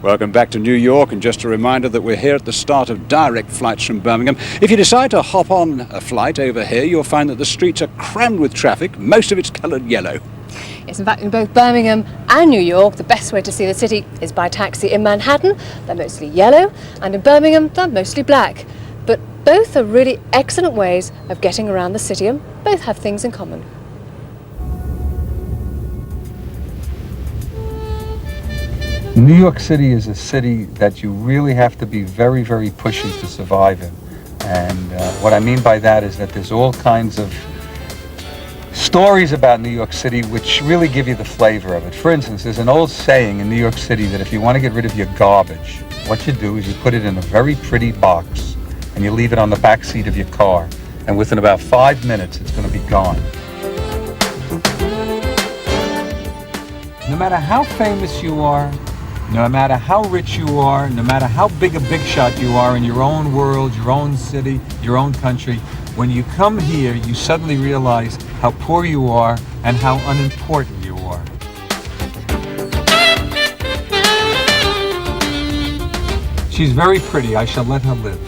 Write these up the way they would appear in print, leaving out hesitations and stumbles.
Welcome back to New York, and just a reminder that we're here at the start of direct flights from Birmingham. If you decide to hop on a flight over here, you'll find that the streets are crammed with traffic. Most of it's coloured yellow. Yes, in fact, in both Birmingham and New York, the best way to see the city is by taxi. In Manhattan, they're mostly yellow, and in Birmingham, they're mostly black. But both are really excellent ways of getting around the city, and both have things in common. New York City is a city that you really have to be very, very pushy to survive in. And what I mean by that is that there's all kinds of stories about New York City which really give you the flavor of it. For instance, there's an old saying in New York City that if you want to get rid of your garbage, what you do is you put it in a very pretty box and you leave it on the back seat of your car. And within about 5 minutes, it's going to be gone. No matter how famous you are, no matter how rich you are, no matter how big a big shot you are in your own world, your own city, your own country, when you come here, you suddenly realize how poor you are and how unimportant you are. She's very pretty. I shall let her live.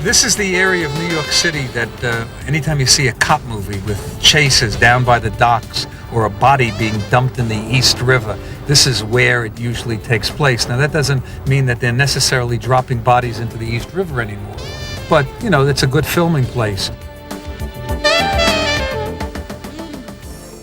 This is the area of New York City that anytime you see a cop movie with chases down by the docks or a body being dumped in the East River, this is where it usually takes place. Now, that doesn't mean that they're necessarily dropping bodies into the East River anymore, but, you know, it's a good filming place.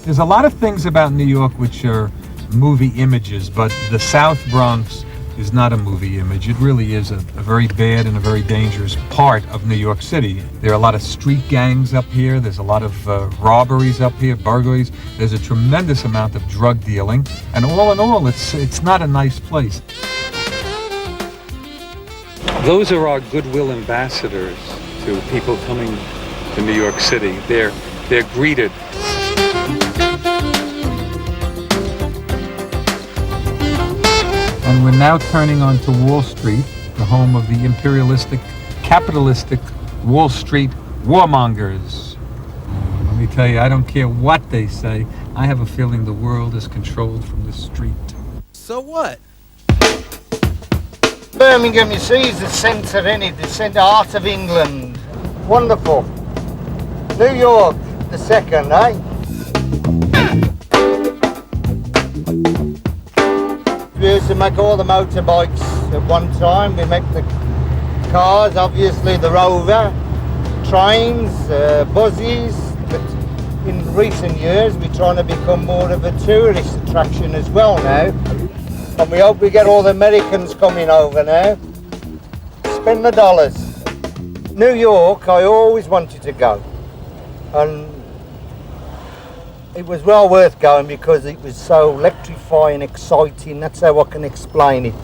There's a lot of things about New York which are movie images, but the South Bronx is not a movie image. It really is a very bad and a very dangerous part of New York City. There are a lot of street gangs up here. There's a lot of robberies up here, burglaries. There's a tremendous amount of drug dealing. And all in all, it's not a nice place. Those are our goodwill ambassadors to people coming to New York City. They're greeted. And we're now turning onto Wall Street, the home of the imperialistic, capitalistic Wall Street warmongers. Let me tell you, I don't care what they say. I have a feeling the world is controlled from the street. So what? Birmingham, you see, is the centre, innit? The centre heart of England. Wonderful. New York, the second, eh? We used to make all the motorbikes at one time. We make the cars, obviously the Rover, trains, buses. But in recent years, we're trying to become more of a tourist attraction as well now. And we hope we get all the Americans coming over now. Spend the dollars. New York, I always wanted to go. And it was well worth going because it was so electrifying, exciting. That's how I can explain it.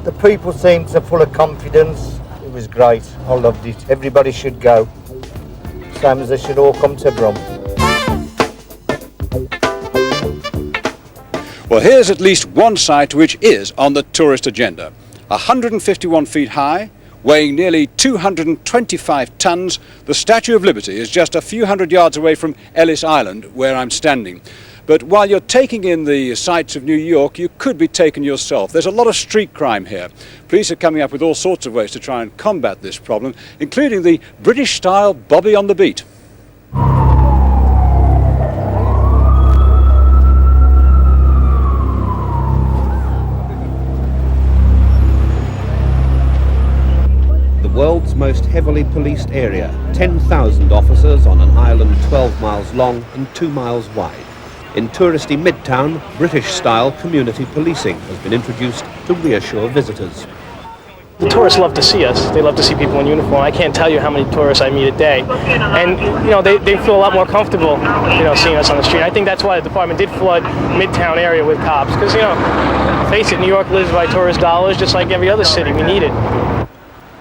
The people seemed so full of confidence. It was great. I loved it. Everybody should go. Same as they should all come to Brum. Well, here's at least one site which is on the tourist agenda. 151 feet high, weighing nearly 225 tons, the Statue of Liberty is just a few hundred yards away from Ellis Island, where I'm standing. But while you're taking in the sights of New York, you could be taken yourself. There's a lot of street crime here. Police are coming up with all sorts of ways to try and combat this problem, including the British-style Bobby on the beat. The world's most heavily policed area, 10,000 officers on an island 12 miles long and 2 miles wide. In touristy Midtown, British-style community policing has been introduced to reassure visitors. The tourists love to see us. They love to see people in uniform. I can't tell you how many tourists I meet a day. And, you know, they feel a lot more comfortable, you know, seeing us on the street. I think that's why the department did flood Midtown area with cops. Because, you know, face it, New York lives by tourist dollars just like every other city. We need it.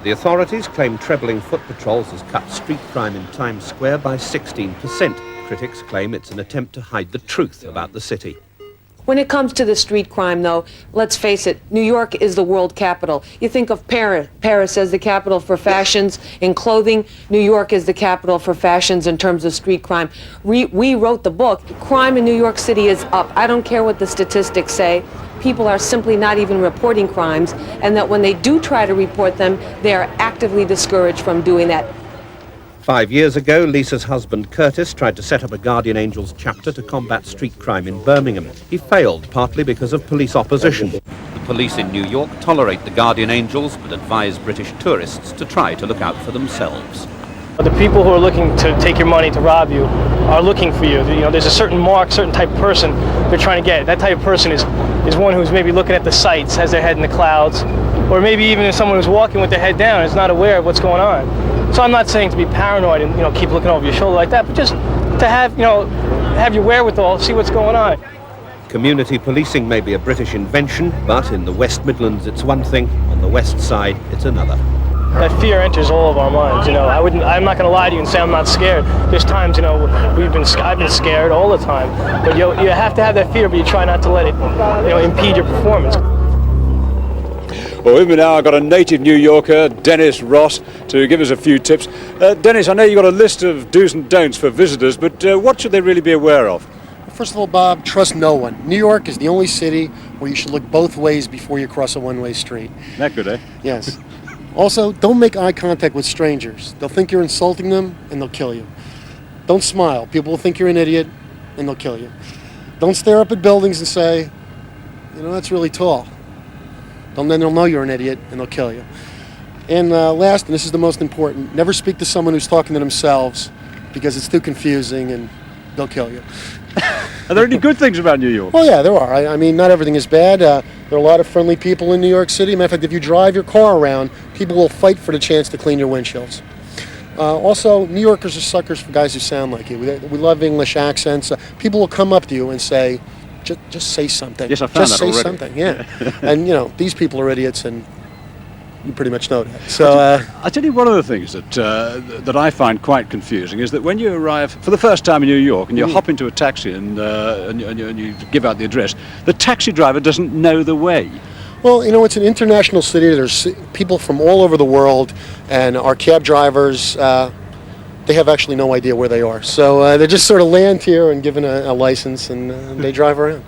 The authorities claim trebling foot patrols has cut street crime in Times Square by 16%. Critics claim it's an attempt to hide the truth about the city. When it comes to the street crime, though, let's face it, New York is the world capital. You think of Paris as the capital for fashions in clothing. New York is the capital for fashions in terms of street crime. We wrote the book. Crime in New York City is up. I don't care what the statistics say. People are simply not even reporting crimes, and that when they do try to report them, they are actively discouraged from doing that. 5 years ago, Lisa's husband Curtis tried to set up a Guardian Angels chapter to combat street crime in Birmingham. He failed, partly because of police opposition. The police in New York tolerate the Guardian Angels, but advise British tourists to try to look out for themselves. The people who are looking to take your money to rob you are looking for you. You know, there's a certain mark, certain type of person they're trying to get. That type of person is one who's maybe looking at the sights, has their head in the clouds, or maybe even someone who's walking with their head down is not aware of what's going on. So I'm not saying to be paranoid and, you know, keep looking over your shoulder like that, but just to have, you know, have your wherewithal, see what's going on. Community policing may be a British invention, but in the West Midlands it's one thing, on the West Side it's another. That fear enters all of our minds, you know. I'm not going to lie to you and say I'm not scared. There's times, you know, I've been scared all the time. But you have to have that fear, but you try not to let it, you know, impede your performance. Well, with me now, I've got a native New Yorker, Dennis Ross, to give us a few tips. Dennis, I know you've got a list of do's and don'ts for visitors, but what should they really be aware of? First of all, Bob, trust no one. New York is the only city where you should look both ways before you cross a one-way street. That good, eh? Yes. Also, don't make eye contact with strangers. They'll think you're insulting them, and they'll kill you. Don't smile. People will think you're an idiot, and they'll kill you. Don't stare up at buildings and say, you know, that's really tall. Then they'll know you're an idiot, and they'll kill you. And last, and this is the most important, never speak to someone who's talking to themselves, because it's too confusing, and they'll kill you. Are there any good things about New York? Well, yeah, there are. I mean, not everything is bad. There are a lot of friendly people in New York City. Matter of fact, if you drive your car around, people will fight for the chance to clean your windshields. Also, New Yorkers are suckers for guys who sound like you. We love English accents. People will come up to you and say, just say something. Yes, I found just that say already. something, yeah. And, you know, these people are idiots, and you pretty much know that. So, I tell you, one of the things that I find quite confusing is that when you arrive for the first time in New York and you hop into a taxi and you give out the address, the taxi driver doesn't know the way. well, you know, it's an international city. There's people from all over the world, and our cab drivers, they have actually no idea where they are. So they just sort of land here and given a license, and they drive around.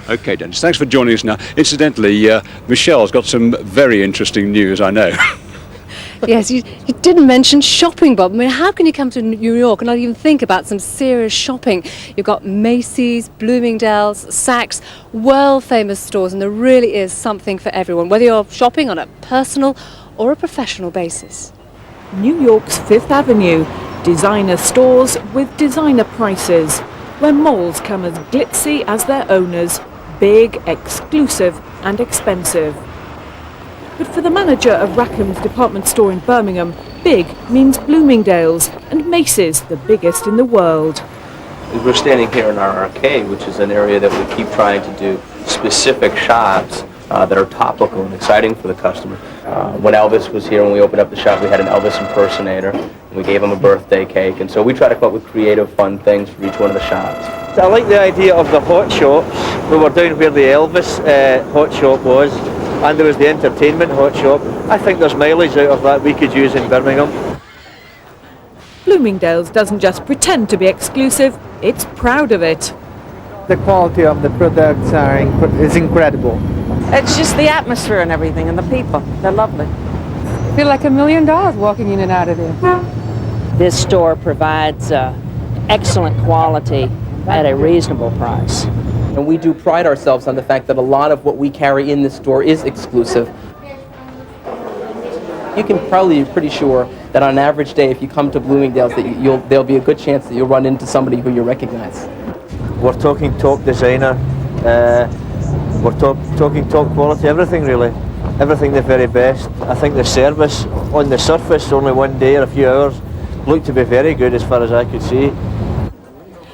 Okay, Dennis, thanks for joining us now. Incidentally, Michelle's got some very interesting news, I know. Yes, you didn't mention shopping, Bob. I mean, how can you come to New York and not even think about some serious shopping? You've got Macy's, Bloomingdale's, Saks, world-famous stores, and there really is something for everyone, whether you're shopping on a personal or a professional basis. New York's Fifth Avenue, designer stores with designer prices, where malls come as glitzy as their owners, big, exclusive and expensive. But for the manager of Rackham's department store in Birmingham, big means Bloomingdale's and Macy's, the biggest in the world. We're standing here in our arcade, which is an area that we keep trying to do specific shops that are topical and exciting for the customer. When Elvis was here, when we opened up the shop, we had an Elvis impersonator, and we gave him a birthday cake, and so we try to come up with creative, fun things for each one of the shops. I like the idea of the hot shops. We were down where the Elvis hot shop was, and there was the entertainment hot shop. I think there's mileage out of that we could use in Birmingham. Bloomingdale's doesn't just pretend to be exclusive, it's proud of it. The quality of the products is incredible. It's just the atmosphere and everything, and the people. They're lovely. I feel like $1 million walking in and out of there. This store provides excellent quality at a reasonable price. And we do pride ourselves on the fact that a lot of what we carry in this store is exclusive. You can probably be pretty sure that on an average day, if you come to Bloomingdale's, that there'll be a good chance that you'll run into somebody who you recognize. We're talking top designer, we're talking top quality, everything really. Everything the very best. I think the service on the surface, only one day or a few hours, looked to be very good as far as I could see.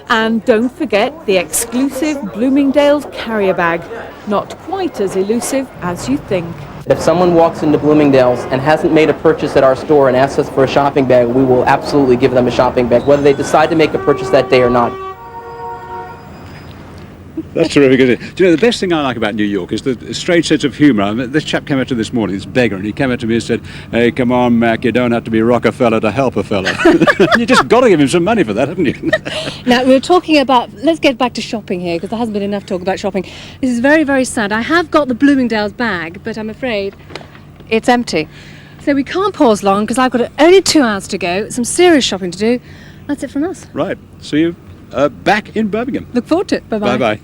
And don't forget the exclusive Bloomingdale's carrier bag, not quite as elusive as you think. If someone walks into Bloomingdale's and hasn't made a purchase at our store and asks us for a shopping bag, we will absolutely give them a shopping bag, whether they decide to make a purchase that day or not. That's terrific, isn't it? Do you know, the best thing I like about New York is the strange sense of humour. I mean, this chap came up to this morning, this beggar, and he came up to me and said, "Hey, come on, Mac, you don't have to be Rockefeller to help a fella." You just got to give him some money for that, haven't you? Now, we were talking about, let's get back to shopping here, because there hasn't been enough talk about shopping. This is very, very sad. I have got the Bloomingdale's bag, but I'm afraid it's empty. So we can't pause long, because I've got only 2 hours to go, some serious shopping to do. That's it from us. Right. See you back in Birmingham. Look forward to it. Bye-bye. Bye-bye.